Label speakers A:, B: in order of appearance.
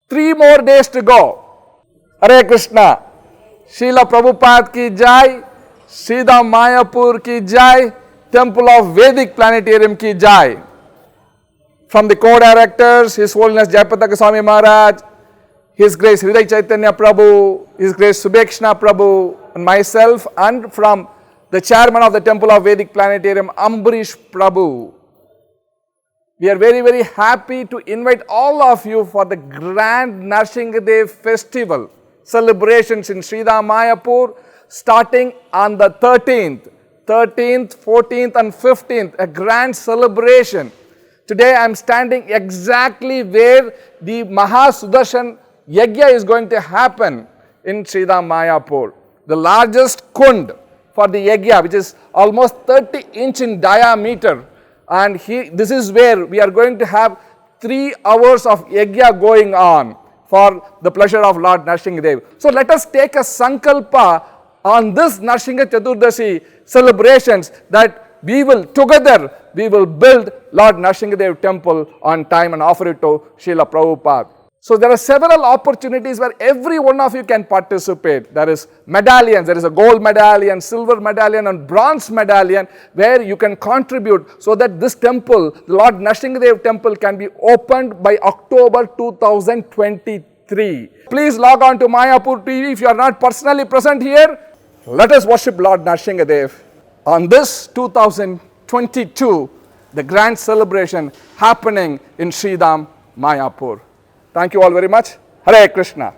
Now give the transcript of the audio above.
A: 3 more days to go. Hare Krishna. Srila Prabhupada ki jai, Sridham Mayapur ki jai, Temple of Vedic Planetarium ki jai. From the co-directors, His Holiness Jayapataka Swami Maharaj, His Grace Hriday Chaitanya Prabhu, His Grace Subhekshna Prabhu, and myself, and from the chairman of the Temple of Vedic Planetarium, Ambarish Prabhu. We are very, very happy to invite all of you for the grand Nrsimhadev festival celebrations in Sridham Mayapur starting on the 13th, 14th and 15th, a grand celebration. Today I am standing exactly where the Mahasudarshan Yajna is going to happen in Sridham Mayapur. The largest kund for the Yajna, which is almost 30 inch in diameter. And this is where we are going to have 3 hours of Yajna going on for the pleasure of Lord Nrsimhadev. So let us take a sankalpa on this Nrsimha Chaturdasi celebrations that we will together, we will build Lord Nrsimhadev temple on time and offer it to Srila Prabhupada. So there are several opportunities where every one of you can participate. There is medallions, there is a gold medallion, silver medallion and bronze medallion where you can contribute so that this temple, the Lord Nrsimhadev temple, can be opened by October 2023. Please log on to Mayapur TV if you are not personally present here. Let us worship Lord Nrsimhadev on this 2022, the grand celebration happening in Sridham Mayapur. Thank you all very much. Hare Krishna.